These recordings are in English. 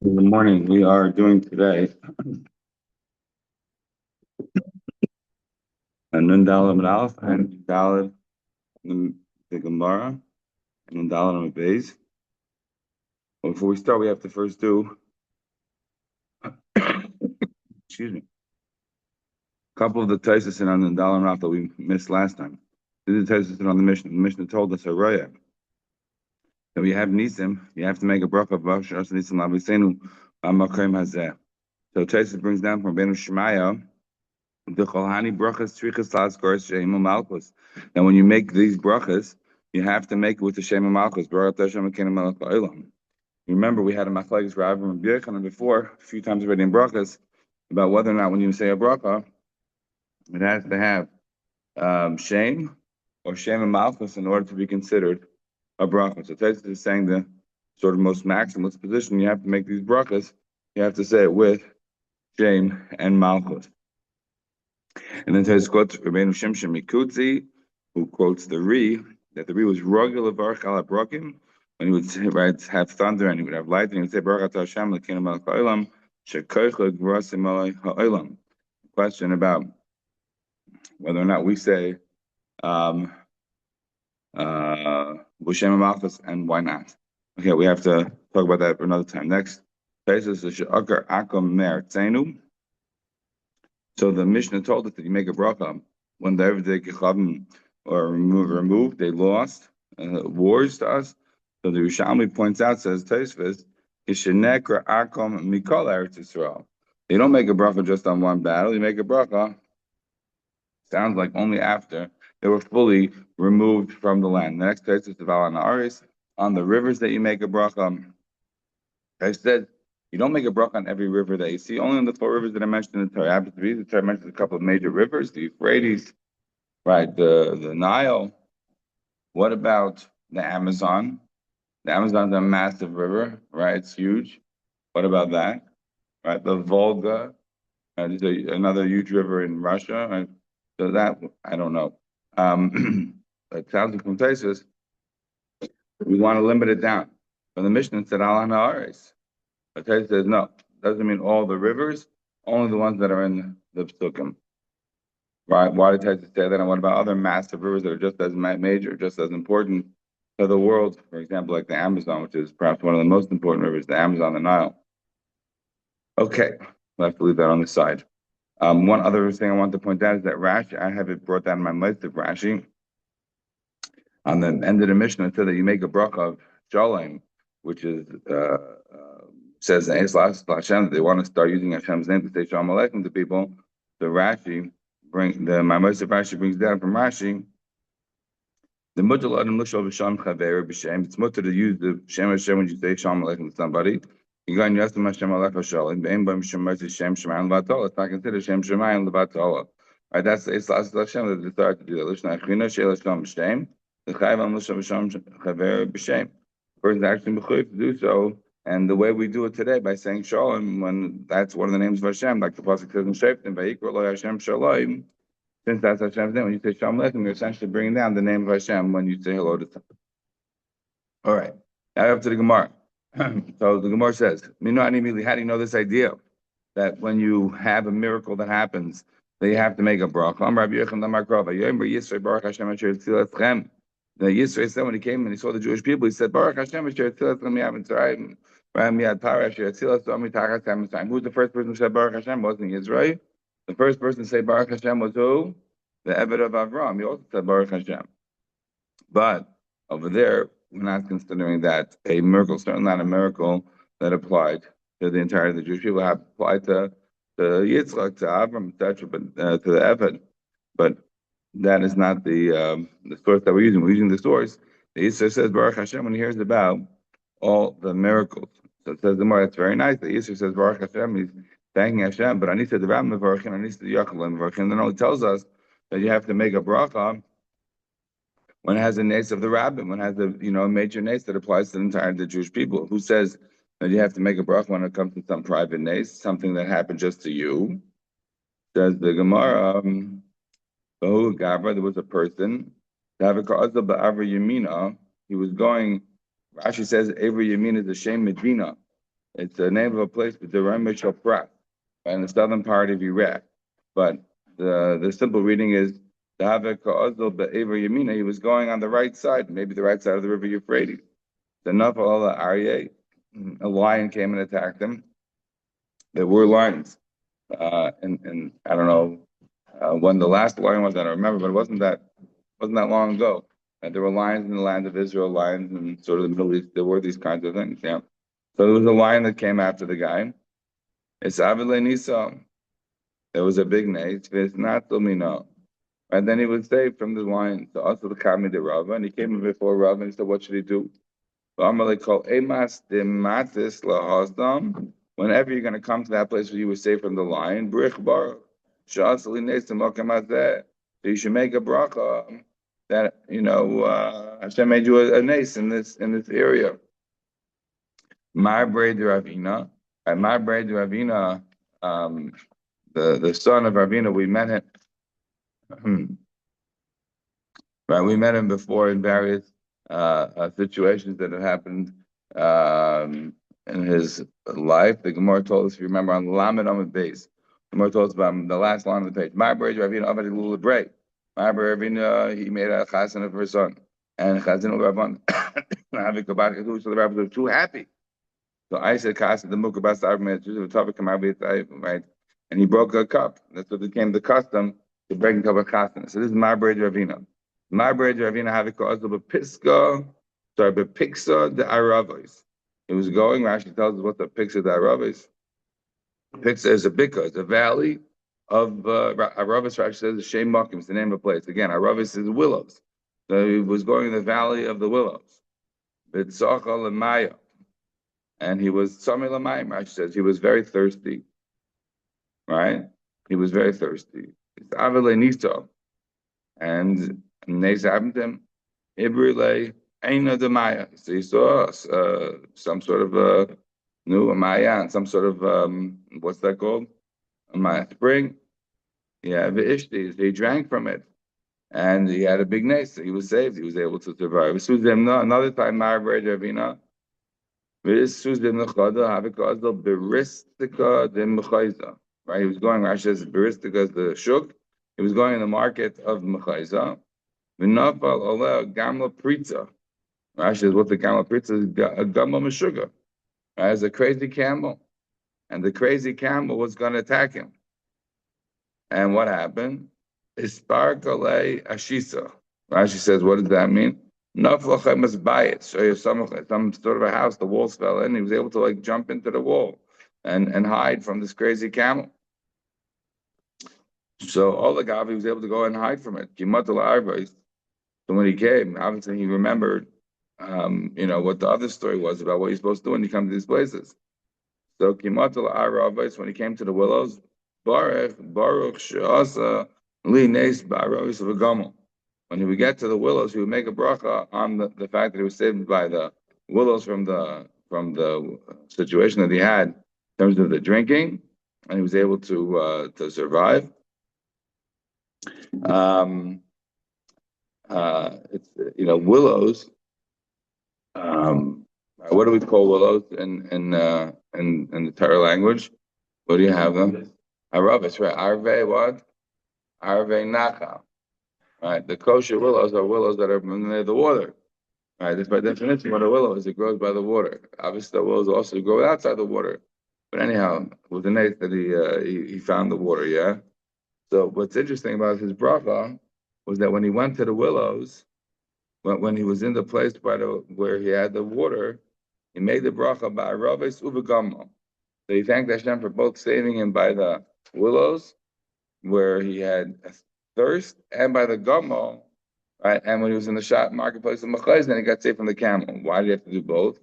Good morning. We are doing today a Nun Daled Aleph and Daled the Gemara and Nun Daled Beis. Before we start, we have to first do excuse me, a couple of the Taisus on Nun Daled Aleph that we missed last time. This is the Taisus on the Mishnah. The Mishnah told us Haraya that we have Nisim. You have to make a bracha of Bashar Nisim Labisenu Amakim Hazeh. So Taisus brings down from Benu Shemaya. The Cholhani brachas tzrichas laskor Shema Malchus. Now, when you make these brachas, you have to make it with the Shema Malchus. Baruch Hashem Elokeinu melech haolam. Remember, we had a machlekes Rav and Rabbi Yochanan before, a few times already in brachas, about whether or not when you say a bracha, it has to have Shem or Shema Malchus in order to be considered a bracha. So Tosfos is saying the sort of most maximalist position. You have to make these brachas. You have to say it with Shem and Malchus. And then Tosfos quotes Rabbeinu Shimshon Mikudzi, who quotes the Ri, that the Ri was Rogel Levarch Al HaBrokim, when he would have thunder and he would have lightning, he would say, Baruch Atah Hashem L'keinu melech haolam, shekoicha gvurasim alei haolam. Question about whether or not we say B'Shem Malchus and why not. Okay, we have to talk about that for another time. Next, Tosfos is She'akar Akom Mer Tzenu. So the Mishnah told us that you make a bracha when they Gechavim or removed, they lost wars to us. So the Rishalmi points out, says Tosfos, Ishenekra Akom Mikol Eretz Yisrael. You don't make a bracha just on one battle. You make a bracha. Sounds like only after they were fully removed from the land. The next Tosfos is Valan Aris on the rivers that you make a bracha. I said, you don't make a bracha on every river that you see, only on the four rivers that I mentioned in the Torah. The Torah mentions a couple of major rivers, the Euphrates, right, the Nile. What about the Amazon? The Amazon's a massive river, right? It's huge. What about that? Right, the Volga, right? There's another huge river in Russia. Right? So that, I don't know. It sounds like from Tosfos, we want to limit it down. But the Mishnah said, Al Ha'aretz. But Tosfos says, no, doesn't mean all the rivers, only the ones that are in the Psukim. Right? Why did Tosfos say that? And what about other massive rivers that are just as major, just as important to the world? For example, like the Amazon, which is perhaps one of the most important rivers, the Amazon, the Nile. Okay, we'll have to leave that on the side. One other thing I want to point out is that Rashi, I have it brought down in my list of Rashi. On the end of the Mishnah, it said that you make a bracha of Shalom, which is says in Hashem that they want to start using Hashem's name to say Shalom Aleichem to people. The Rashi my most of Rashi brings down from Rashi. The mutal adam l'shol b'shalom chaver b'shem. It's mutter to use the Shem Hashem when you say Shalom Aleichem to somebody. You go and yasam Hashem Aleichem Shalom. Be'em b'im Shem Shem Shemayim Levatala. It's not considered Shem Shemayim Levatala. Right? That's the Islas Hashem that they started to do that. Lishna Achrina Sheila Shalom B'Shem. The Chayv Am l'shol b'shalom chaver b'shem. The person actually mechuyev to do so. And the way we do it today by saying Shalom, when that's one of the names of Hashem, like the pasuk says in Shoftim, Vayikra Lo Hashem Shalom. Since that's Hashem's name, when you say Shalom Aleichem, you're essentially bringing down the name of Hashem when you say hello to someone. All right, now up to the Gemara. So the Gemara says, how do you know this idea that when you have a miracle that happens, that you have to make a bracha? The Yisrael said when he came and he saw the Jewish people, he said, Baruch Hashem, who's the first person who said Baruch Hashem? Wasn't Yisrael? The first person to say Baruch Hashem was who? The Eved of Avram. He also said Baruch Hashem. But over there, we're not considering that a miracle, certainly not a miracle that applied to the entirety of the Jewish people, have applied to Yitzchak, to Avram, etc., but to the Eved. But that is not the source that we're using. We're using the source. The Yisrael says Baruch Hashem when he hears about all the miracles. So it says the more that's very nice. The Yisrael says Baruch Hashem, he's thanking Hashem, but Anisa the Ram Mevarchin, Anisa the Yachal Mevarchin. Then only tells us that you have to make a bracha when it has a nace of the rabbin, when it has a major nace that applies to the entire of the Jewish people. Who says that you have to make a bracha when it comes to some private nace, something that happened just to you? Says the Gemara. There was a person, he was going, Rashi says, Avra Yamina is the Shem Medina. It's the name of a place, but the Prat, in the southern part of Iraq. But the simple reading is the Havek Be'ever Yamina. He was going on the right side, maybe the right side of the river Euphrates. The Nafal Aryeh, a lion came and attacked him. There were lions, and I don't know when the last lion was. I don't remember, but it wasn't that long ago. And there were lions in the land of Israel, lions in sort of the Middle East. There were these kinds of things. Yeah. So there was a lion that came after the guy. It's Avile Nisa. There was a big name. It's not Lumino. And then he was saved from the lion. So also the Kami de Rava, and he came before Rava and he said, what should he do? Whenever you're going to come to that place where you were saved from the lion, so you should make a bracha that Hashem made you a nace in this area. My braid Ravina, and my braid Ravina, the son of Ravina, we met him. Right, we met him before in various situations that have happened in his life. The Gemara told us, if you remember, on Lamed Amud Beis, the Gemara told us about the last line of the page. My brother Ravina Avadi Lula Bray. My brother Ravina, he made a chasen of her son, and chasen of Rabban. So the rabbis were too happy. So I said, "Chasen the mukabas argument the topic come out right?" And he broke a cup. That's what became the custom to break a cup of chasen. So this is my brother Ravina. My brother Ravina have it called Bepiska, Bepiksa the Aravos. It was going. Rashi tells us what the Piksa the Aravos. Piksa is a bika, it's a valley of Aravos. Rashi says the Shem Makim is the name of a place. Again, Aravos is willows. So he was going in the valley of the willows. Bitzacha Lemaya, and he was Sami Lemayim. Rashi says he was very thirsty. Right? He was very thirsty. It's Avile Nito, and they happened to him. Ibrile Aina de Maya. So he saw some sort of a Maya and some sort of what's that called? A Maya spring. Yeah, Vishti. He drank from it. And he had a big nace. So he was saved. He was able to survive. Another time, Ma'aber Ravina. Right? He was going, Rashi says, Beristika is the shuk. He was going in the market of Mechaiza. V'nafal oleh gamla pritza. Rashi says what the gamla pritza is a gamla meshuga. Right? It's a crazy camel, and the crazy camel was going to attack him. And what happened? Isparkale ashisa. Rashi says, what does that mean? Naflachem must buy it. So you have some sort of a house. The walls fell in. He was able to jump into the wall and hide from this crazy camel. So Olagav, he was able to go and hide from it. So when he came, obviously he remembered, what the other story was about what you're supposed to do when you come to these places. So Kimatul Aravais, when he came to the willows, Baruch Sheasa Li Nes Baravis of a Gomel. When he would get to the willows, he would make a bracha on the fact that he was saved by the willows from the situation that he had in terms of the drinking, and he was able to survive. It's willows. What do we call willows in the Torah language? What do you have them? Aravis, right? Arve what? Arve nacha. Right. The kosher willows are willows that are near the water. Right. That's by definition what a willow is. It grows by the water. Obviously, the willows also grow outside the water. But anyhow, with the nace that he found the water. Yeah. So what's interesting about his bracha was that when he went to the willows, when he was in the place where he had the water, he made the bracha by Ravis Ubagamo. So he thanked Hashem for both saving him by the willows, where he had thirst, and by the gamo, right? And when he was in the marketplace of Machais, then he got saved from the camel. Why did he have to do both?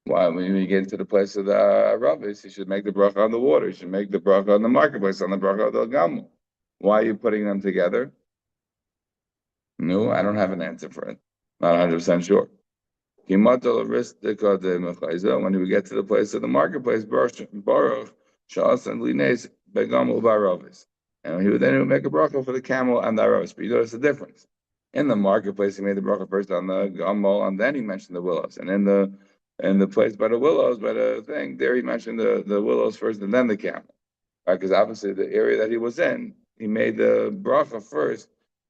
Why, when you get into the place of the Ravis, you should make the bracha on the water. You should make the bracha on the marketplace, on the bracha of the gamo. Why are you putting them together? No, I don't have an answer for it. Not 100% sure. When he would get to the place of the marketplace, Baruch, Shas, and Lines, Begam, Ubaravis. And he would make a bracha for the camel and the aravis. But you notice the difference. In the marketplace, he made the bracha first on the gamal, and then he mentioned the willows. And in the And the place by the willows, by the thing, there he mentioned the willows first and then the camel. Right? Because obviously the area that he was in, he made the bracha first,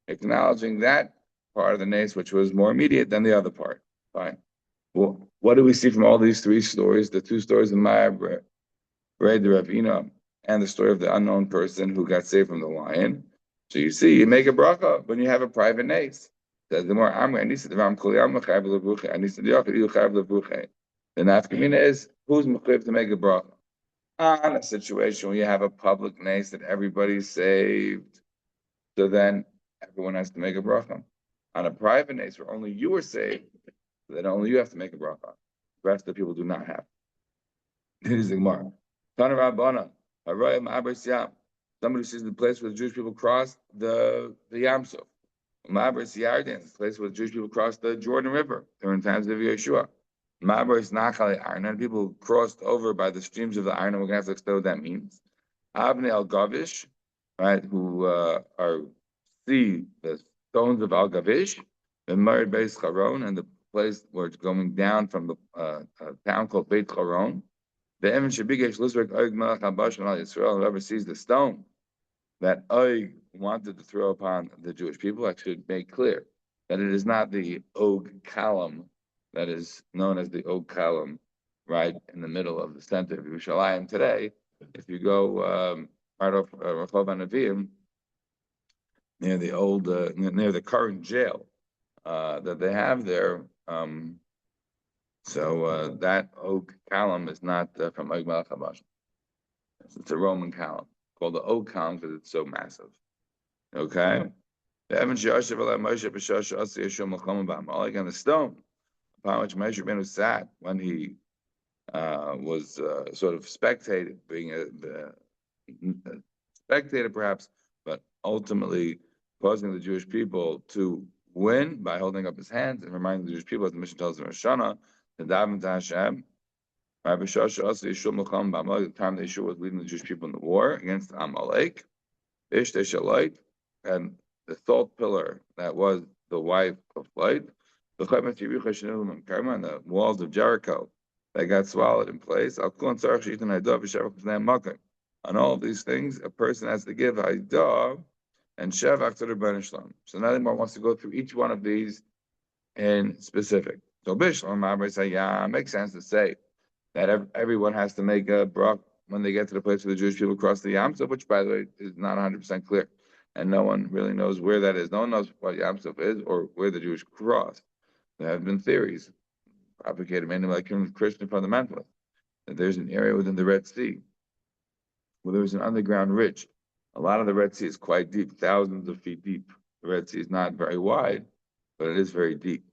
acknowledging that part of the nace, which was more immediate than the other part. Fine. Well, what do we see from all these three stories? The two stories in Ma'aber, the Ravina, and the story of the unknown person who got saved from the lion. So you see, you make a bracha when you have a private nace. Says the more Amr, and he said, the nafkamina is who's mechuyev to make a bracha on a situation where you have a public nace that everybody's saved. So then everyone has to make a bracha. On a private nace where only you are saved, then only you have to make a bracha. The rest of the people do not have. It is the Gemara. Tana Rabbana, Harayim Abris Yam. Somebody sees the place where the Jewish people crossed the Yam Suf. Ma'abris Yarden, the place where the Jewish people crossed the Jordan River during times of Yeshua. Ma'abris Nachale Arnon, people crossed over by the streams of the Arnon. We're going to have to explain what that means. Avne Al Gavish, right, who see the stones of Al Gavish, the Merid Beis Charon, and the place where it's going down from the town called Beit Charon. The Evan Shabigesh Lizrak Oig Melech Habash Al Yisrael, whoever sees the stone that Oig wanted to throw upon the Jewish people, I should make clear that it is not the Og Kalam that is known as the Og Kalam, right in the middle of the center of Yerushalayim today. If you go right off Rehov Hanavim, near the old, near the current jail that they have there. So that oak column is not from Og Melech Habash. It's a Roman column called the oak column because it's so massive. Okay. Again, the stone upon which Moshe Rabbeinu sat when he was sort of spectated, being a spectator perhaps, but ultimately causing the Jewish people to win by holding up his hands and reminding the Jewish people, as the mission tells them, Roshana, to daven to Hashem. Rabbi Shasha also Yeshua Melcham B'Amalek, the time that Yeshua was leading the Jewish people in the war against Amalek, Ish Teshalite, and the salt pillar that was the wife of light, the Chemet Yericha Shenilim and Karma, and the walls of Jericho that got swallowed in place. Al Kulon Tzarech Shitan Haidah V'Shevach B'Znei Makom. On all of these things, a person has to give Haidah and Shevach to the Rebbeinu Shalom. So now the Gemara wants to go through each one of these in specific. So Bishlam Ma'aber say, yeah, it makes sense to say that everyone has to make a brach when they get to the place where the Jewish people cross the Yam Suf, which, by the way, is not 100% clear. And no one really knows where that is. No one knows what Yam Suf is or where the Jewish cross. There have been theories propagated mainly by Christian fundamentalists that there's an area within the Red Sea where there's an underground ridge. A lot of the Red Sea is quite deep, thousands of feet deep. The Red Sea is not very wide, but it is very deep.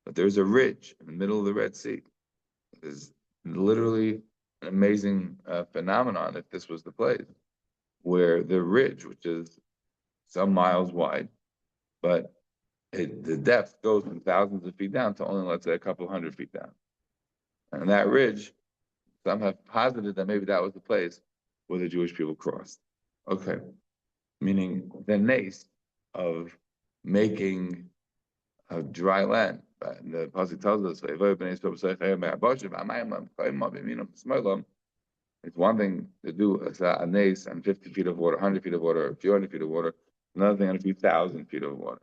But there's a ridge in the middle of the Red Sea. It is literally an amazing phenomenon, if this was the place, where the ridge, which is some miles wide, but the depth goes from thousands of feet down to only, let's say, a couple hundred feet down. And that ridge, some have posited that maybe that was the place where the Jewish people crossed. Okay. Meaning the nace of making a dry land. And the Pasuk tells us, it's one thing to do a nace and 50 feet of water, 100 feet of water, a few hundred feet of water, another thing on a few thousand feet of water.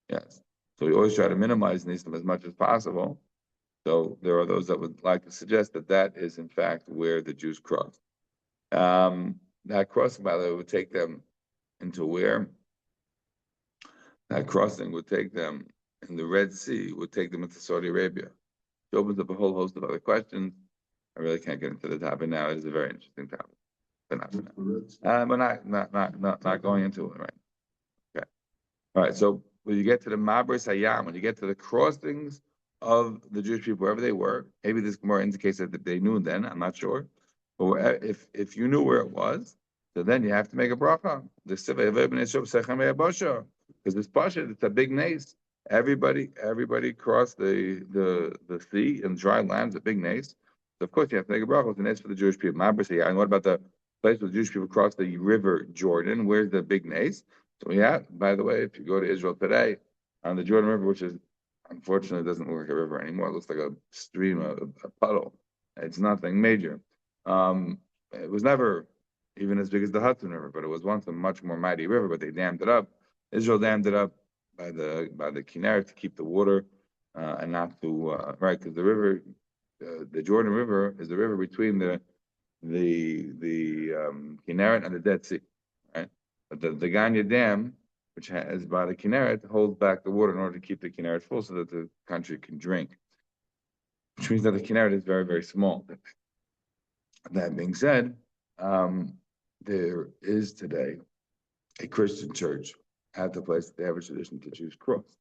Yes. So we always try to minimize nisim as much as possible. So there are those that would like to suggest that that is, in fact, where the Jews crossed. That crossing, by the way, would take them into where? That crossing would take them in the Red Sea, would take them into Saudi Arabia. It opens up a whole host of other questions. I really can't get into the topic now. It is a very interesting topic, but not now. But not going into it, right? Okay. All right. So when you get to the Mabris Hayam, when you get to the crossings of the Jewish people, wherever they were, maybe this more indicates that they knew then. I'm not sure. But if you knew where it was, so then you have to make a bracha. Because this pasha, it's a big nace. Everybody crossed the sea and dry land, a big nace. So of course you have to make a bracha. It's a nace for the Jewish people. And what about the place where the Jewish people crossed the river Jordan? Where's the big nace? So yeah, by the way, if you go to Israel today, on the Jordan River, which is Unfortunately, it doesn't look like a river anymore. It looks like a stream, a puddle. It's nothing major. It was never even as big as the Hudson River, but it was once a much more mighty river. But they dammed it up. Israel dammed it up by the Kinneret to keep the water and not to right, because the river, the Jordan River, is the river between the Kinneret and the Dead Sea, right? But the Ganya Dam, which has by the Kinneret, holds back the water in order to keep the Kinneret full so that the country can drink, which means that the Kinneret is very, very small. That being said, there is today a Christian church at the place that they have a tradition to Jews cross.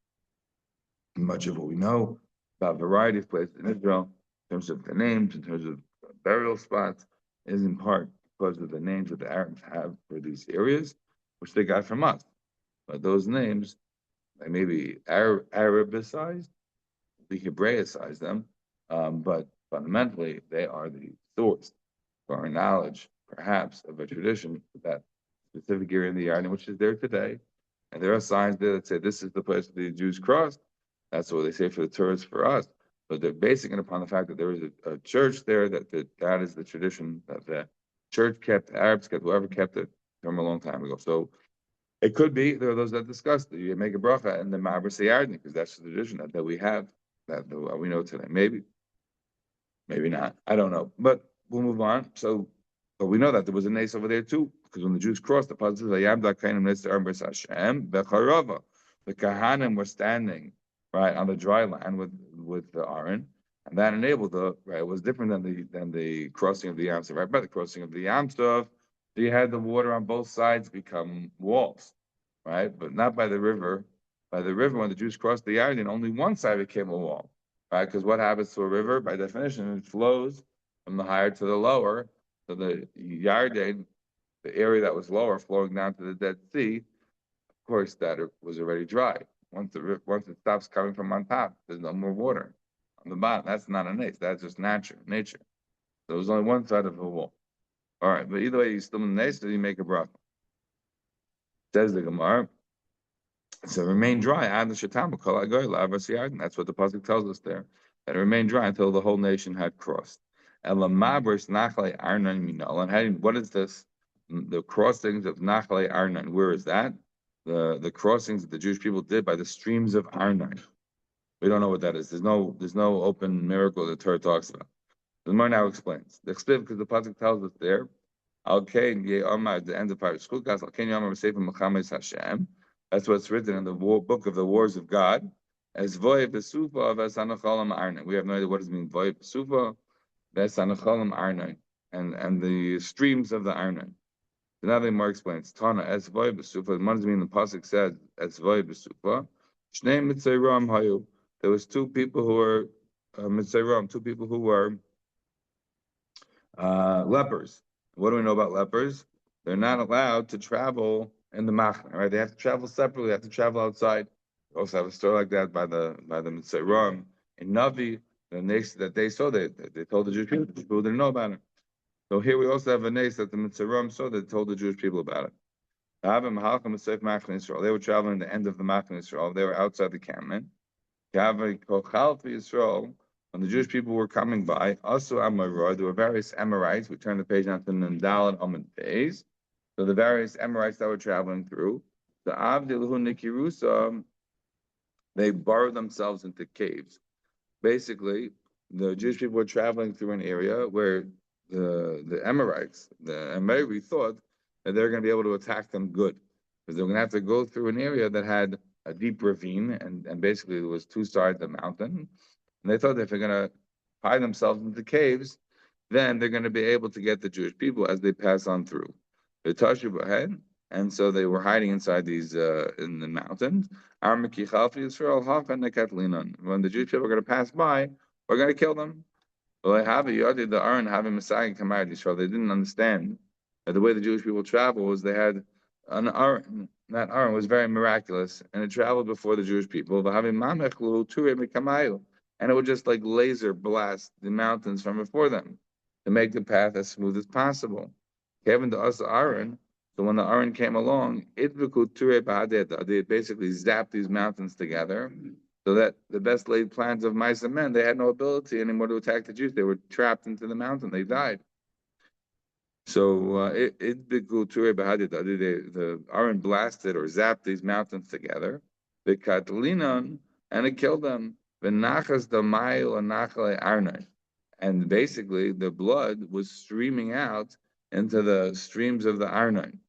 Much of what we know about a variety of places in Israel, in terms of the names, in terms of burial spots, is in part because of the names that the Arabs have for these areas, which they got from us. But those names, they may be Arabicized, we Hebraicize them, but fundamentally they are the source for our knowledge, perhaps, of a tradition that specific area in the Yarden, which is there today. And there are signs there that say this is the place where the Jews crossed. That's what they say for the tourists for us. But they're basing it upon the fact that there is a church there, that is the tradition that the church kept, the Arabs kept, whoever kept it from a long time ago. So it could be there are those that discuss that you make a bracha in the Ma'aber Yarden because that's the tradition that we have that we know today. Maybe not. I don't know. But we'll move on. So, but we know that there was a nace over there too, because when the Jews crossed, the pasuk says, Hashem becharava. The Kahanim were standing right on the dry land with the Aaron, and that enabled the right. It was different than the crossing of the Yam Suf. Right by the crossing of the Yam Suf, you had the water on both sides become walls, right? But not by the river. By the river, when the Jews crossed the Yarden, only one side became a wall, right? Because what happens to a river, by definition, it flows from the higher to the lower. So the Yarden, the area that was lower, flowing down to the Dead Sea, of course, that was already dry. Once it stops coming from on top, there's no more water on the bottom. That's not a nace. That's just nature. So there was only one side of the wall. All right, but either way, you still in the nace, so you make a bracha. Says the Gemara. So remain dry. That's what the pasuk tells us there. That it remained dry until the whole nation had crossed. And what is this? The crossings of Nachle Arnon. Where is that? The crossings that the Jewish people did by the streams of Arnon. We don't know what that is. There's no open miracle that the Torah talks about. The Gemara now explains. The explain because the pasuk tells us there. At the end of Parashas Hashem. That's what's written in the book of the Wars of God. As Voy Besufa of Asanacholam Arnon. We have no idea what does it mean. Voy Besufa, Asanacholam Arnon, and the streams of the Arnon. So now they more explains. Tana as Voy Besufa. What does it mean? The pasuk says as Voy Besufa. Shnei Mitzayram Hayu. There was two people who were Mitzayram, two people who were lepers. What do we know about lepers? They're not allowed to travel in the machna, right? They have to travel separately. They have to travel outside. We also have a story like that by the Mitzayram in Navi. The nace that they saw, they told the Jewish people didn't know about it. So here we also have a nace that the Mitzayram saw. They told the Jewish people about it. They were traveling the end of the machna Israel. They were outside the campment. When the Jewish people were coming by, also Amorai, there were various Amorites. We turn the page now to Nandal and Amud Beis. So the various Amorites that were traveling through, the Avdilahu Nikirusa, they burrowed themselves into caves. Basically, the Jewish people were traveling through an area where the Amorites, the Amori, thought that they were going to be able to attack them good, because they were going to have to go through an area that had a deep ravine, and basically there was two sides of the mountain. And they thought that if they're going to hide themselves into caves, then they're going to be able to get the Jewish people as they pass on through. And so they were hiding inside these in the mountains. When the Jewish people are going to pass by, we're going to kill them. They didn't understand that the way the Jewish people travel was they had an Aron. That Aron was very miraculous, and it traveled before the Jewish people. And it would just like laser blast the mountains from before them to make the path as smooth as possible. Kevin to us Aaron, so when the Aaron came along, it basically zapped these mountains together. So that the best laid plans of mice and men, they had no ability anymore to attack the Jews. They were trapped into the mountain. They died. So it the Aaron blasted or zapped these mountains together. The Katalinon, and it killed them. The Nachas the Mail and Nachale Arnon. And basically the blood was streaming out into the streams of the Arnon.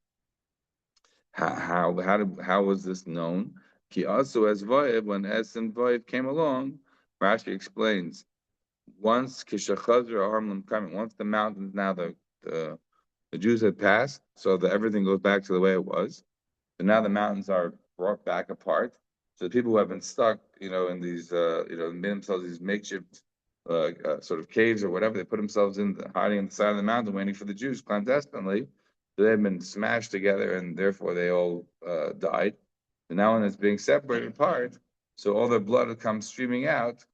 How was this known? Ki also as Voyev, when Es and Voyev came along, Rashi explains, once Kishachazra Harmlam coming, once the mountains, now the Jews had passed, so that everything goes back to the way it was. So now the mountains are brought back apart. So the people who have been stuck, in these, made themselves these makeshift sort of caves or whatever, they put themselves in, hiding on the side of the mountain, waiting for the Jews clandestinely. So they've been smashed together, and therefore they all died. And now when it's being separated apart, so all their blood comes streaming out,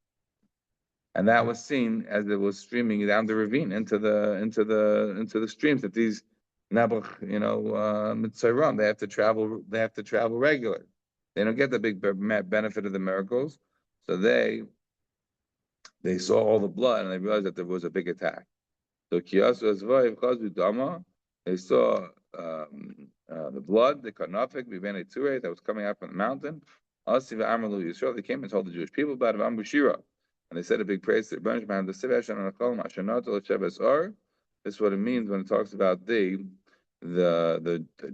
and that was seen as it was streaming down the ravine into the streams that these Nabuch, Mitzrayim, they have to travel regular. They don't get the big benefit of the miracles, so they saw all the blood and they realized that there was a big attack. So Kiyasu Azvai Chazu Dama, they saw the blood, the Karnafik, Vivene Ture, that was coming out from the mountain. Asiva Amalu Yisrael, they came and told the Jewish people about Ambushira. And they said a big praise to the bunch behind the Sivesh and Anachol Mashanot Sheves Or. This is what it means when it talks about the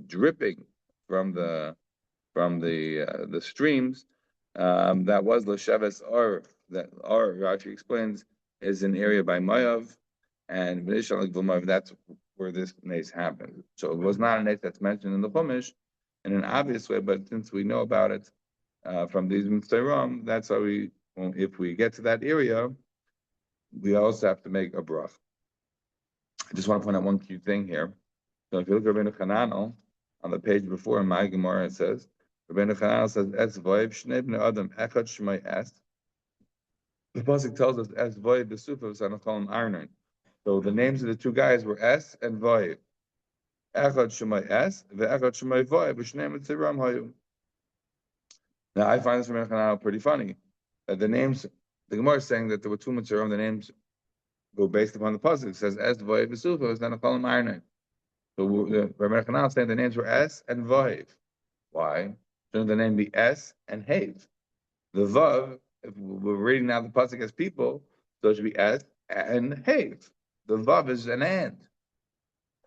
dripping from the streams. That was L'Sheves Or. That Or, Rashi explains, is an area by Mayav, and that's where this nace happened. So it was not a nace that's mentioned in the Chumash in an obvious way, but since we know about it from these Mitzvah, that's how if we get to that area, we also have to make a brach. I just want to point out one cute thing here. So if you look at Rabbeinu Chananel, on the page before in my Gemara, it says, Rabbeinu Chananel says, Es voiv shnei bnei adam echad shmei es. The pasuk tells us, Es voiv b'sufa v'sanachol arnon. So the names of the two guys were Es and Voiv. Echad shmei Es, ve'echad shmei Voiv, v'shnei mitziram hayu. Now I find this from Rabbeinu Chananel pretty funny. The names, the Gemara is saying that there were two Mitzirim, the names go based upon the pasuk. It says Es Voiv V'Sufa, it's not a Cholim Arnon. So Rabbi Chanal is saying the names were Es and Voiv. Why? Shouldn't the name be Es and Hav? The Vav, if we're reading now the pasuk as people, so it should be Es and Hav. The Vav is an and.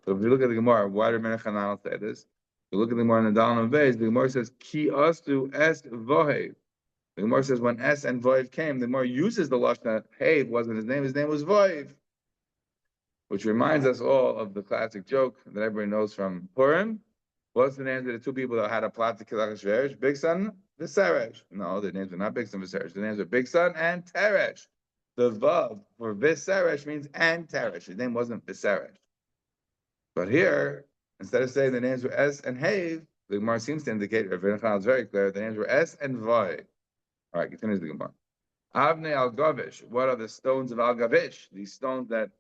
So if you look at the Gemara, why did Rabbi Chanal say this? If you look at the Gemara in the Dalan and Beis, the Gemara says Ki Astu Es Voiv. The Gemara says when Es and Voiv came, the Gemara uses the lashon that Hav wasn't his name was Voiv, which reminds us all of the classic joke that everybody knows from Purim. What's the names of the two people that had a plot to kill Achashverosh? Big Son, Viseresh. No, their names are not Big Son, Viseresh. Their names are Big Son and Teresh. The Vav for Viseresh means and Teresh. His name wasn't Viseresh. But here, instead of saying the names were Es and Hav, the Gemara seems to indicate, it's very clear, the names were Es and Voiv. All right, continues the Gemara. Avnei al Gavish. What are the stones of al Gavish? These stones that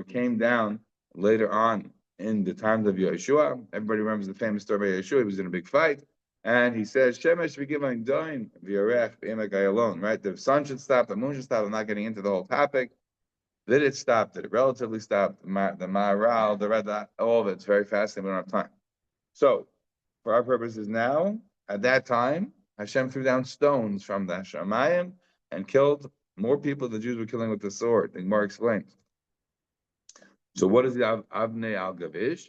came down later on in the times of Yeshua. Everybody remembers the famous story of Yeshua. He was in a big fight, and he says, "Shemesh v'givayim doim v'yarech b'emek alone." Right? The sun should stop. The moon should stop. I'm not getting into the whole topic. Did it stop? Did it relatively stop? The Maharal, the Red Dot, all of it. It's very fascinating. We don't have time. So, for our purposes now, at that time, Hashem threw down stones from the Hashemayim and killed more people than the Jews were killing with the sword. The Gemara explains. So what is the Avnei al Gavish?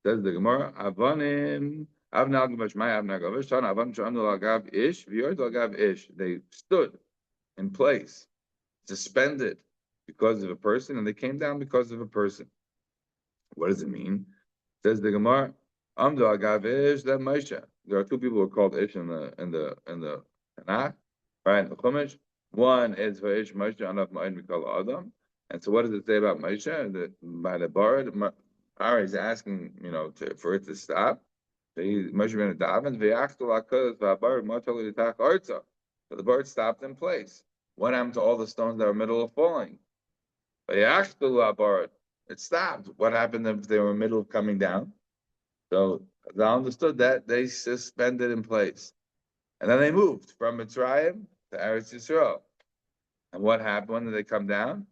Says the Gemara, Avanim, Avnei al Gavish, my Avnei al Gavish, Tan Avan Shanul al Gav Ish, V'yord al Gav Ish. They stood in place, suspended because of a person, and they came down because of a person. What does it mean? Says the Gemara, Amdu al Gav Ish, that Moshe. There are two people who are called Ish in the Tanakh, right? In the Chumash. One is Va'ish Moshe Anav Ma'in Mikal Adam. And so, what does it say about Moshe? That by the bar, Ara is asking, for it to stop. So Moshe ben Daven ve'achtu lakos v'abar motali l'tach arza. So the bird stopped in place. What happened to all the stones that were in the middle of falling? Ve'achtu l'bar. It stopped. What happened if they were in the middle of coming down? So they understood that they suspended in place, and then they moved from Mitzrayim to Eretz Yisrael. And what happened? When did they come down?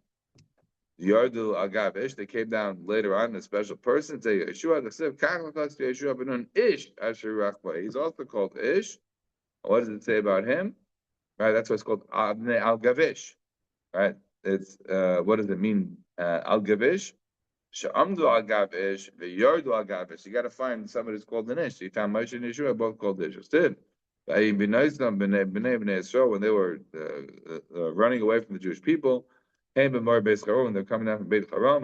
Yardu Agav Ish. They came down later on. A special person. Say Yeshua the Siv. Yeshua Benun Ish Asher Rachba. He's also called Ish. What does it say about him? Right. That's why it's called Abnei Al Gavish. Right. It's what does it mean? Al Gavish. Sha'amdu Al Gavish. Yardu Al Gavish. You got to find somebody who's called an Ish. So you found Moshe and Yeshua both called Ish. Still. When they were running away from the Jewish people, when they're coming down from Beit Charom,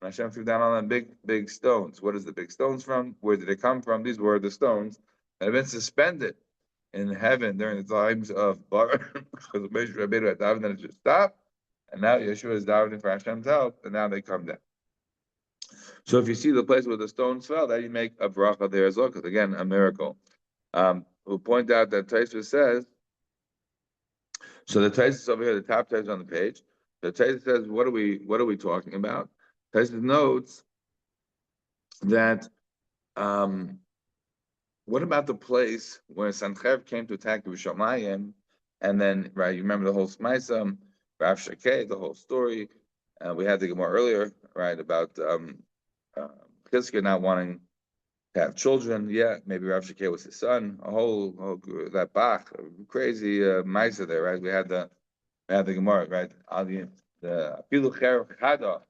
Hashem threw down on them big stones. What is the big stones from? Where did they come from? These were the stones that have been suspended in heaven during the times of Bar, because Moshe Rabbeinu had davened and it just stopped, and now Yeshua is davening for Hashem's help, and now they come down. So if you see the place where the stones fell, then you make a bracha there as well, because again, a miracle. We'll point out that Taisva says, so the Taisva over here, the top Taisva on the page, the Taisva says, what are we talking about? Taisva notes that, what about the place where Sanchev came to attack Yerushalayim, and then, right, you remember the whole Smaisa, Rav Shakeh, the whole story, we had the Gemara earlier, right, about Chizkiah not wanting to have children. Yeah, maybe Rav Shakeh was his son. A whole that Bach, crazy Maisa there, right? We had the Gemara, right? The Afilu Cher Chada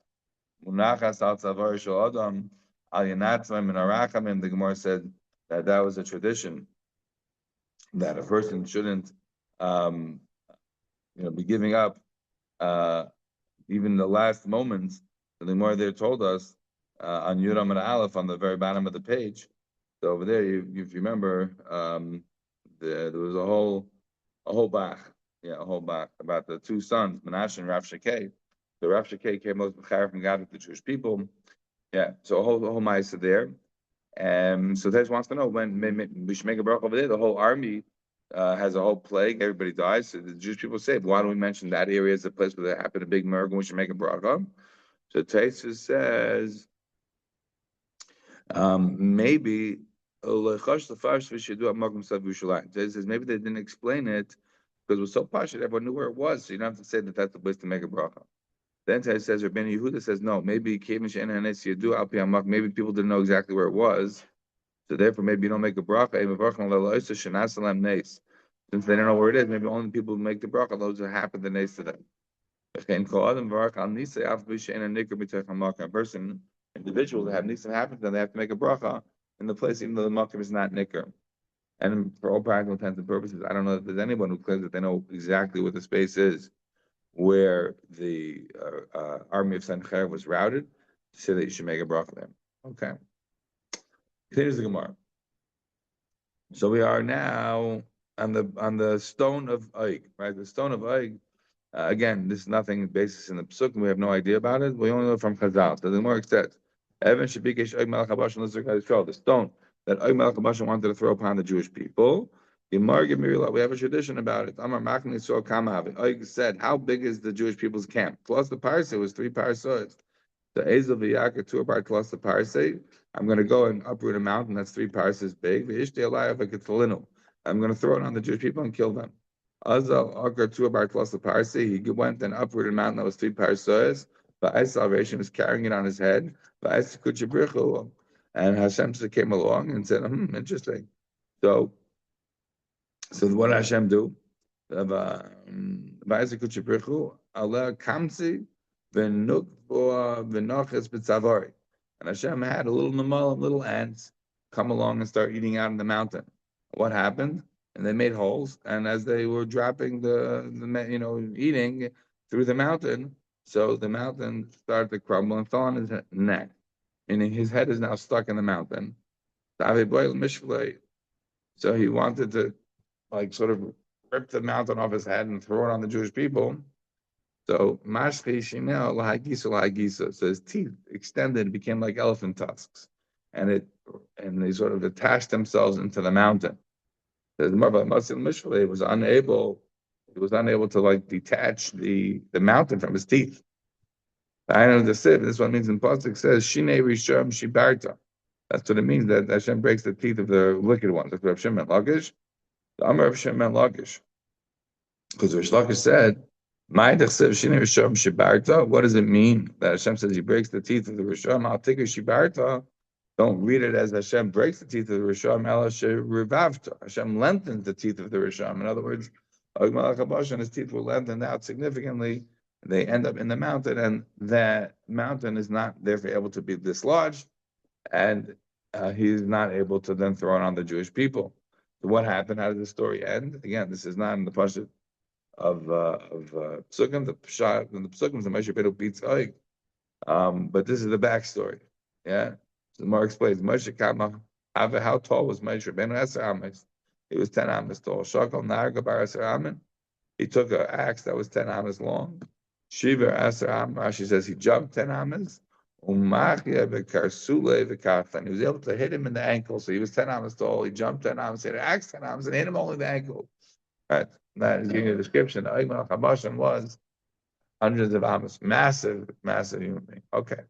Munachas Al Tzavar Shel Adam Al Yanatzim and Arachamim. The Gemara said that was a tradition that a person shouldn't, be giving up even the last moments. The Gemara there told us on Yuram and Aleph on the very bottom of the page. So over there, if you remember, there was a whole bach, a whole bach about the two sons, Menashe and Rav Shakeh. So Rav Shakeh came out from God with the Jewish people. Yeah, so a whole ma'aseh there. So Tesh wants to know when we should make a bracha over there. The whole army has a whole plague. Everybody dies. So the Jewish people say, why don't we mention that area as a place where there happened a big miracle? We should make a bracha. So Tesh says, maybe it says maybe they didn't explain it because it was so posh that everyone knew where it was, so you don't have to say that that's the place to make a bracha. Then it says Rabbeinu Yehuda says no, maybe maybe people didn't know exactly where it was, so therefore maybe you don't make a bracha. Since they don't know where it is, maybe only people who make the bracha, those who happen to nace to them. A person, individual that have nisim happen, then they have to make a bracha in the place, even though the makom is not nicker. And for all practical intents and purposes, I don't know if there's anyone who claims that they know exactly what the space is where the army of Sanchev was routed, to say that you should make a bracha there. Okay. Here's the Gemara. So we are now on the stone of Oig, right? The stone of Oig. Again, this is nothing basis in the Psukim. We have no idea about it. We only know from Chazal. So the Gemara says, Evan Shabikesh Oig Melech HaBashan L'Zirkat Yisrael, the stone that Oig Melech HaBashan wanted to throw upon the Jewish people. We have a tradition about it. Amar Machni Yisrael Kamav. Oig said, how big is the Jewish people's camp? Plus the parseh was 3 parsois. The Ezel V'Yaka 2 bar plus the parseh. I'm going to go and uproot a mountain that's 3 parses big. I'm going to throw it on the Jewish people and kill them. Azal Akar 2 bar plus the parseh. He went and uprooted a mountain that was 3 parsois. But salvation was carrying it on his head. And Hashem came along and said, interesting. So what did Hashem do? And Hashem had a little namalim, little ants, come along and start eating out of the mountain. What happened? And they made holes, and as they were dropping the eating through the mountain, so the mountain started to crumble and fell on his neck. Meaning his head is now stuck in the mountain. So he wanted to sort of rip the mountain off his head and throw it on the Jewish people. So so his teeth extended, became like elephant tusks, and they sort of attached themselves into the mountain. He was unable to detach the mountain from his teeth. I know the sieve. This one means in Pasuk says Shinei Risham Shibarta. That's what it means, that Hashem breaks the teeth of the wicked ones. That's what Hashem meant. Lakish. The Amar of Shem ben Lakish, because Rish Lakish said, "My dechsev shini risham shibarta." What does it mean that Hashem says He breaks the teeth of the risham? I'll take a shibarta. Don't read it as Hashem breaks the teeth of the risham. Ela revavta. Hashem lengthens the teeth of the risham. In other words, his teeth were lengthened out significantly. They end up in the mountain, and that mountain is not therefore able to be dislodged, and he's not able to then throw it on the Jewish people. So what happened? How did the story end? Again, this is not in the Pasha of Psukim. The Pshat in the Psukim, the Moshe Rabbeinu beats Og. But this is the backstory. Yeah, so the more explains Moshe Kama. How tall was Moshe Rabbeinu? Eser Ames. He was 10 amas tall. Shakal Narga Bar Eser Amen. He took an axe that was 10 amas long. Shiva Eser Am. Rashi says he jumped 10 amas. Umachia v'karsule v'kartan. He was able to hit him in the ankle, so he was 10 amas tall. He jumped 10 amas, he had an axe 10 amas, and hit him only in the ankle. Right? That is giving you a description. The Eimel Chabashan was hundreds of amas, massive, massive human being. Okay,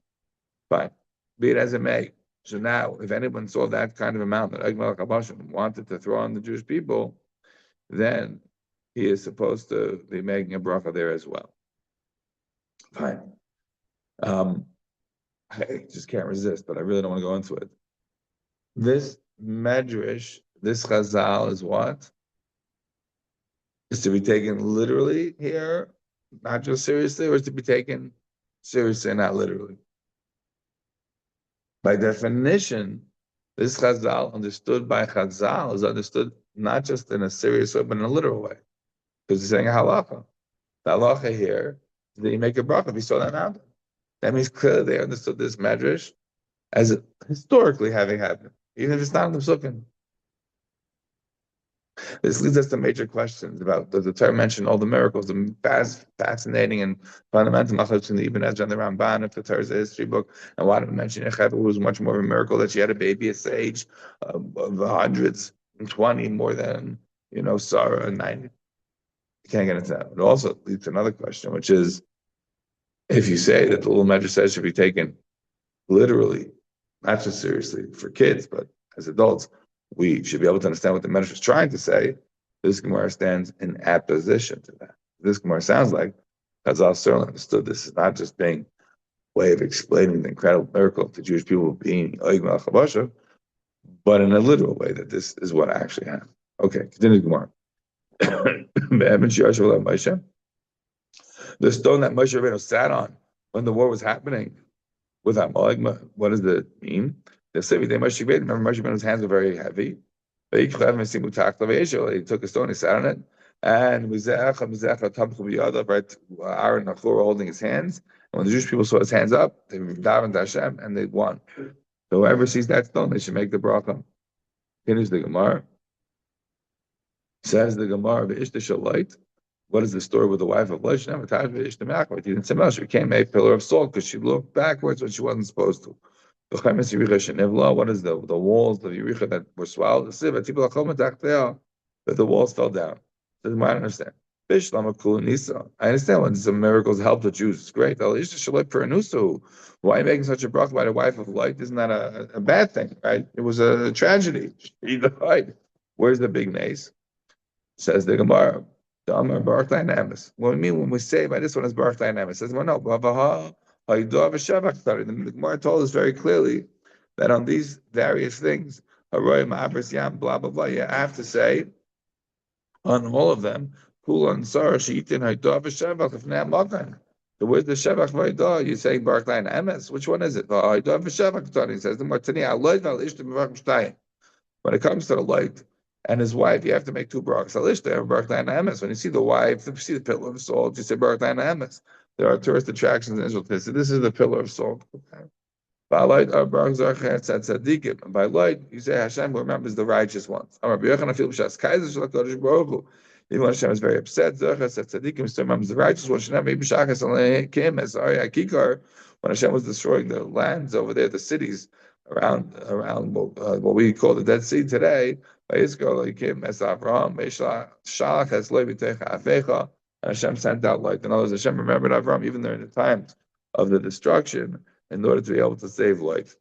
fine. Be it as it may. So now, if anyone saw that kind of amount that Eimel Chabashan wanted to throw on the Jewish people, then he is supposed to be making a bracha there as well. Fine. I just can't resist, but I really don't want to go into it. This medrash, this chazal is what? Is to be taken literally here, not just seriously, or is to be taken seriously and not literally? By definition, this chazal, understood by chazal, is understood not just in a serious way, but in a literal way. Because he's saying a halacha. The halacha here is that you make a bracha if you saw that mountain. That means clearly they understood this medrash as historically having happened, even if it's not in the Psukim. This leads us to major questions about, does the Torah mention all the miracles, the fascinating and fundamental machlokes in the Ibn Ezra and the Ramban, if the Torah is a history book, and why did it mention Yocheved, who was much more of a miracle that she had a baby at the age of hundreds and 20 more than, Sarah and 90. You can't get into that. It also leads to another question, which is, if you say that the little medrash says should be taken literally, not just seriously for kids, but as adults, we should be able to understand what the medrash is trying to say. This Gemara stands in opposition to that. This Gemara sounds like Chazal certainly understood this is not just being a way of explaining the incredible miracle of the Jewish people being Og Melech HaBashar, but in a literal way that this is what actually happened. Okay, continue Gemara. The stone that Moshe Rabbeinu sat on when the war was happening with Amalek, what does it mean? The Moshe Rabbeinu's hands were very heavy. He took a stone, he sat on it, and right, Aaron and Hur were holding his hands. And when the Jewish people saw his hands up, they davened to Hashem and they won. So whoever sees that stone, they should make the bracha. Here's the Gemara. Says the Gemara, what is the story with the wife of Lot? She became a pillar of salt because she looked backwards when she wasn't supposed to. What is the walls of Yericha that were swallowed? That the walls fell down. I don't understand. I understand when some miracles help the Jews. It's great. Why are you making such a bracha by the wife of Lot? Isn't that a bad thing, right? It was a tragedy. She died. Where's the big nace? Says the Gemara. Baruch Dynamis. What we mean when we say by this one is Baruch Dynamis, says, well, no, the Gemara told us very clearly that on these various things, blah, blah, blah, you have to say on all of them, so where's the Shevach Vayda? You're saying Baruch Dynamis. Which one is it? He says the Martini, when it comes to the light and his wife, you have to make two brachas. When you see the wife, you see the pillar of salt, you say Baruch Dynamis. There are tourist attractions in Israel. So this is the pillar of salt. By light, by light, you say Hashem who remembers the righteous ones. Even when Hashem is very upset, tzaddikim still remembers the righteous ones. When Hashem was destroying the lands over there, the cities around what we call the Dead Sea today, and Hashem sent out light. In other words, Hashem remembered Avram even during the times of the destruction in order to be able to save life.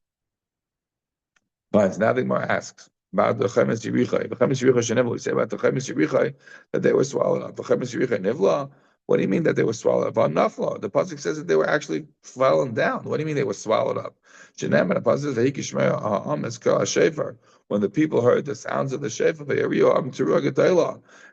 But now the Gemara asks, about the Chemes Yerichai. The Chemes Yerichai Shenevla. We say about the Chemes Yerichai that they were swallowed up. The Chemes Yerichai Nivla. What do you mean that they were swallowed up? Nafla. The pasuk says that they were actually fallen down. What do you mean they were swallowed up? Shenem and the pasuk says Vehikishmei Ha'am Eska Shofar. When the people heard the sounds of the shofar,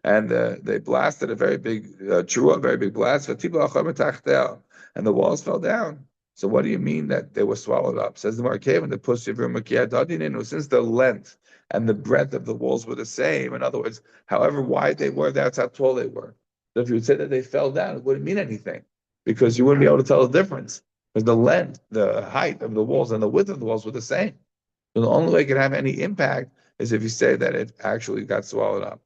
and they blasted a very big trua, a very big blast. And the walls fell down. So what do you mean that they were swallowed up? Says the Markev, the Pushivir, since the length and the breadth of the walls were the same. In other words, however wide they were, that's how tall they were. So if you would say that they fell down, it wouldn't mean anything because you wouldn't be able to tell the difference because the length, the height of the walls, and the width of the walls were the same. So the only way it can have any impact is if you say that it actually got swallowed up.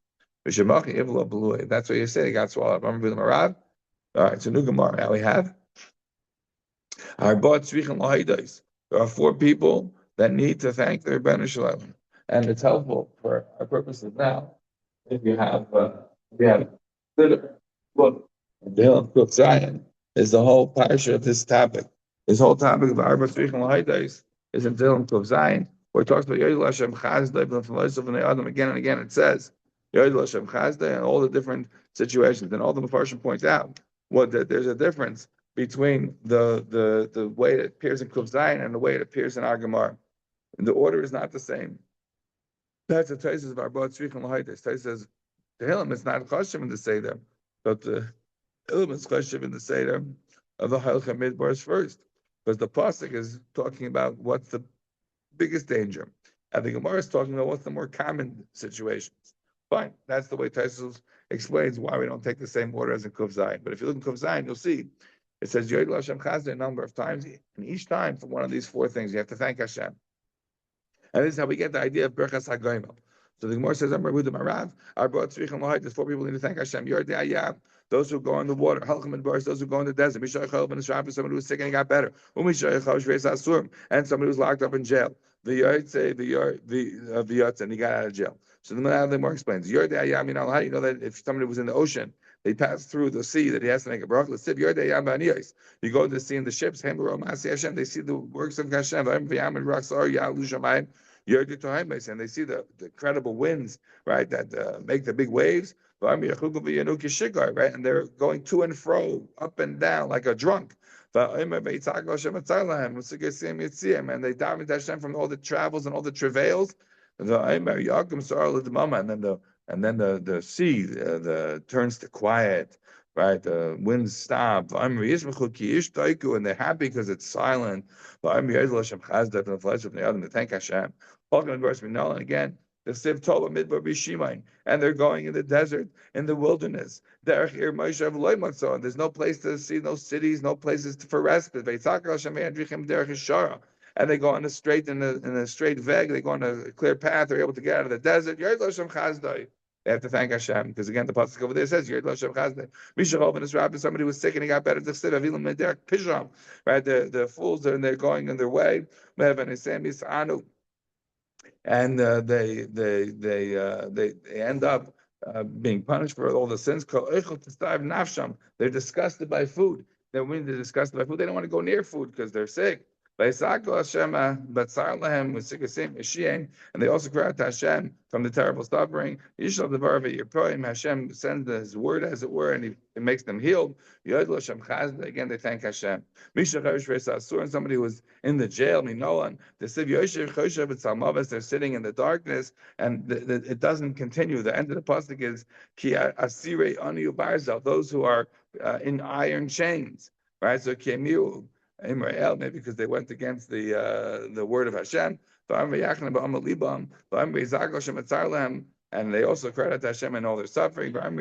That's what you say, it got swallowed up. All right, so new Gemara. Now we have there are four people that need to thank their Ben Shalom. And it's helpful for our purposes now. If you have look, the Hill of Kuf Zion is the whole parsha of this topic. This whole topic of Arba Tzrichim L'Haydais is in Hill of Kuf Zion, where it talks about Yodel Hashem Chazdai from Adam again and again. It says Yodel Hashem Chazdai and all the different situations. And all the Mepharshim points out that there's a difference between the way it appears in Kuf Zion and the way it appears in Agamar. And the order is not the same. That's the Taisus of Arba Tzrichim L'Haydais. Taisus says the Hillim is not Chashem in the Seder, but the Hillim is Chashem in the Seder of the Halcha Midbars first, because the pasuk is talking about what's the biggest danger, and the Gemara is talking about what's the more common situations. Fine, that's the way Taisus explains why we don't take the same order as in Kuf Zayin. But if you look in Kuf Zayin, you'll see it says Yodel Hashem Chazdei a number of times, and each time for one of these four things you have to thank Hashem. And this is how we get the idea of Berachas HaGoimel. So the Gemara says, "Amar Buddha Marav, Arba Tzrichim L'Haydais." There's four people need to thank Hashem. Yordei Ayam, those who go in the water. Halchim and Bars, those who go in the desert. Mishayachol ben Israel, somebody who was sick and he got better. Umishayachol Shreis Asurim, and somebody who was locked up in jail. The Yotze, the Yotze, and he got out of jail. So the Gemara explains, Yordei Ayam. How do you know that if somebody was in the ocean, they passed through the sea, that he has to make a bracha? Let's say Yordei Ayam ba'aniyos. You go to the sea in the ships. Hashem. They see the works of Hashem. And they see the incredible winds, right, that make the big waves, right, and they're going to and fro, up and down like a drunk. And they daven to Hashem from all the travels and all the travails. And then the sea turns to quiet. Right, the winds stop. And they're happy because it's silent. They thank Hashem. And again, the Siv Tola Midbar Bishimain, and they're going in the desert, in the wilderness. And there's no place to see, no cities, no places for respite. And they go on a straight in a straight veg. They go on a clear path. They're able to get out of the desert. They have to thank Hashem because again the pasuk over there says Yod Hashem Chazdei. Mishachol ben Israel, somebody was sick and he got better. Right, the fools and they're going in their way. And they end up being punished for all the sins. They're disgusted by food. When they're disgusted by food, they don't want to go near food because they're sick. And they also cry out to Hashem from the terrible suffering. Hashem sends His word, as it were, and it makes them healed. Again, they thank Hashem. And somebody who was in the jail, they're sitting in the darkness, and it doesn't continue. The end of the pasuk is those who are in iron chains. Right? So maybe because they went against the word of Hashem. And they also cried out to Hashem in all their suffering. And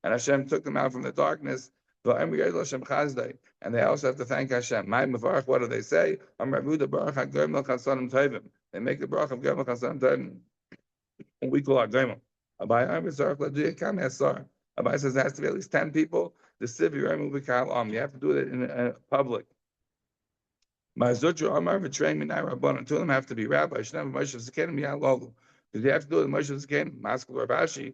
Hashem took them out from the darkness. And they also have to thank Hashem. What do they say? They make the bracha of Gomel Chasanim Tovim. And we call our Gomel. Abai says there has to be at least 10 people. The Siv you have to do it in public. Two of them have to be rabbis. Because you have to do it in Moshe Zaken, Maskul Rabashi,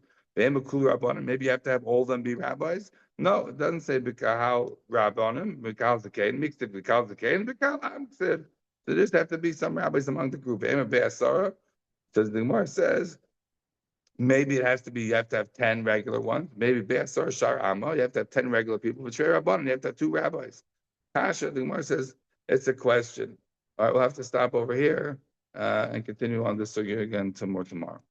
maybe you have to have all of them be rabbis. No, it doesn't say Bikahal Rabbanim, Bikahal Zaken, mixed it Bikahal Zaken, Bikahal Am. So there just have to be some rabbis among the group. So the Gemara says, maybe it has to be, you have to have 10 regular ones. Maybe Be'asar Shar Amma, you have to have 10 regular people. But Shrei Rabbanan, you have to have 2 rabbis. Kasha, the Gemara says, it's a question. All right, we'll have to stop over here and continue on this sugya again tomorrow.